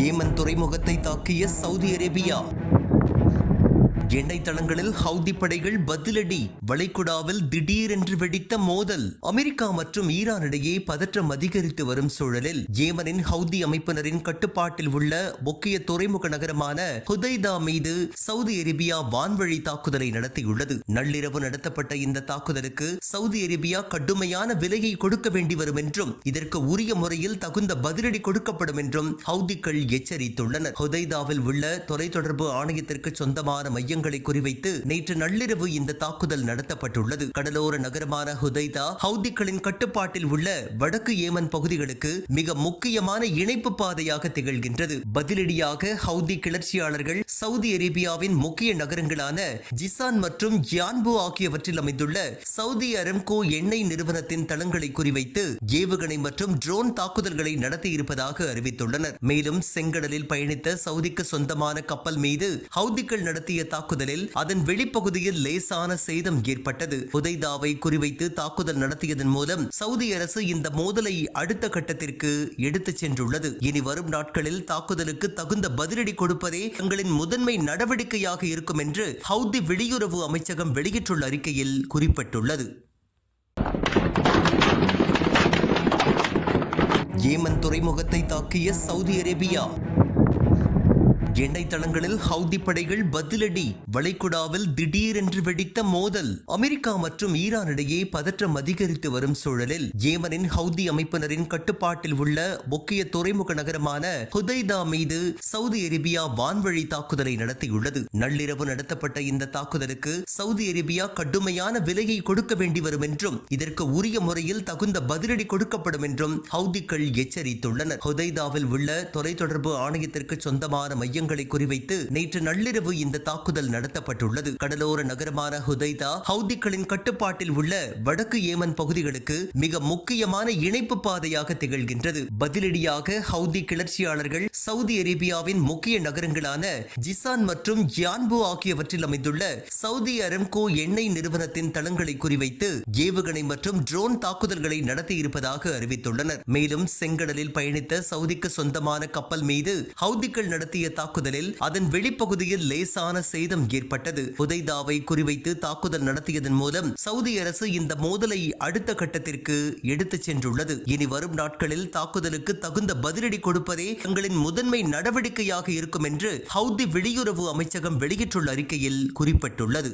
Yemen துறைமுகத்தை தாக்கிய Saudi Arabia. எண்ணெய் தளங்களில் ஹவுதி படைகள் பதிலடி. வளைகுடாவில் திடீரென்று வெடித்த மோதல். அமெரிக்கா மற்றும் ஈரான் இடையே பதற்றம் அதிகரித்து வரும் சூழலில் ஏமனின் ஹவுதி அமைப்பினரின் கட்டுப்பாட்டில் உள்ள முக்கிய துறைமுக நகரமான ஹுதைதா மீது சவுதி அரேபியா வான்வழி தாக்குதலை நடத்தியுள்ளது. நள்ளிரவு நடத்தப்பட்ட இந்த தாக்குதலுக்கு சவுதி அரேபியா கடுமையான விலையை கொடுக்க வேண்டி வரும் என்றும் இதற்கு உரிய முறையில் தகுந்த பதிலடி கொடுக்கப்படும் என்றும் ஹவுதிகள் எச்சரித்துள்ளனர். ஹுதைதாவில் உள்ள தொலைத்தொடர்பு ஆணையத்திற்கு சொந்தமான மையங்களை குறிவைத்து நேற்று நள்ளிரவு இந்த தாக்குதல் நடத்தப்பட்டுள்ளது. கடலோர நகரமான ஹுதைதா ஹவுதிகளின் கட்டுப்பாட்டில் உள்ள வடக்கு ஏமன் பகுதிகளுக்கு மிக முக்கியமான இணைப்பு பாதையாக திகழ்கின்றது. பதிலடியாக ஹவுதி கிளர்ச்சியாளர்கள் சவுதி அரேபியாவின் முக்கிய நகரங்களான ஜிசான் மற்றும் யான்பு ஆகியவற்றில் அமைந்துள்ள சவுதி அரம்கோ எண்ணெய் நிறுவனத்தின் தளங்களை குறிவைத்து ஏவுகணை மற்றும் ட்ரோன் தாக்குதல்களை நடத்தியிருப்பதாக அறிவித்துள்ளனர். மேலும் செங்கடலில் பயணித்த சவுதிக்கு சொந்தமான கப்பல் மீது ஹவுதிகள் நடத்திய தாக்குதலில் அதன் வெளிப்பகுதியில் லேசான சேதம் ஏற்பட்டது. ஹுதைதாவை குறிவைத்து தாக்குதல் நடத்தியதன் மூலம் சவுதி அரசு இந்த மோதலை அடுத்த கட்டத்திற்கு எடுத்துச் சென்றுள்ளது. இனி வரும் நாட்களில் தாக்குதலுக்கு தகுந்த பதிலடி கொடுப்பதே தங்களின் முதன்மை நடவடிக்கையாக இருக்கும் என்று ஹவுதி வெளியுறவு அமைச்சகம் வெளியிட்டுள்ள அறிக்கையில் குறிப்பிட்டுள்ளது. ஏமன் துறைமுகத்தை தாக்கிய சவுதி அரேபியா. எண்ணெய் தளங்களில் ஹவுதி படைகள் பதிலடி. வளைகுடாவில் திடீரென்று வெடித்த மோதல். அமெரிக்கா மற்றும் ஈரான் இடையே பதற்றம் அதிகரித்து வரும் சூழலில் ஏமனின் ஹவுதி அமைப்பினரின் கட்டுப்பாட்டில் உள்ள முக்கிய துறைமுக நகரமான ஹுதைதா மீது சவுதி அரேபியா வான்வழி தாக்குதலை நடத்தியுள்ளது. நள்ளிரவு நடத்தப்பட்ட இந்த தாக்குதலுக்கு சவுதி அரேபியா கடுமையான விலையை கொடுக்க வேண்டி வரும் என்றும் இதற்கு உரிய முறையில் தகுந்த பதிலடி கொடுக்கப்படும் என்றும் ஹவுதிகள் எச்சரித்துள்ளனர். ஹுதைதாவில் உள்ள தொலைத்தொடர்பு ஆணையத்திற்கு சொந்தமான மையங்களை குறிவைத்து நேற்று நள்ளிரவு இந்த தாக்குதல் நடத்தப்பட்டுள்ளது. கடலோர நகரமான ஹுதைதா ஹவுதிகளின் கட்டுப்பாட்டில் உள்ள வடக்கு ஏமன் பகுதிகளுக்கு மிக முக்கியமான இணைப்பு பாதையாக திகழ்கின்றது. பதிலடியாக ஹவுதி கிளர்ச்சியாளர்கள் சவுதி அரேபியாவின் முக்கிய நகரங்களான ஜிசான் மற்றும் யான்பு ஆகியவற்றில் அமைந்துள்ள சவுதி அரம்கோ எண்ணெய் நிறுவனத்தின் தளங்களை குறிவைத்து ஏவுகணை மற்றும் ட்ரோன் தாக்குதல்களை நடத்தியிருப்பதாக அறிவித்துள்ளனர். மேலும் செங்கடலில் பயணித்த சவுதிக்கு சொந்தமான கப்பல் மீது ஹவுதிகள் நடத்திய தாக்குதலில் அதன் வெளிப்பகுதியில் லேசான சேதம் ஏற்பட்டது. ஹுதைதாவை குறிவைத்து தாக்குதல் நடத்தியதன் மூலம் சவுதி அரசு இந்த மோதலை அடுத்த கட்டத்திற்கு எடுத்துச் சென்றுள்ளது. இனி வரும் நாட்களில் தாக்குதலுக்கு தகுந்த பதிலடி கொடுப்பதே தங்களின் முதன்மை நடவடிக்கையாக இருக்கும் என்று ஹவுதி வெளியுறவு அமைச்சகம் வெளியிட்டுள்ள அறிக்கையில் குறிப்பிட்டுள்ளது.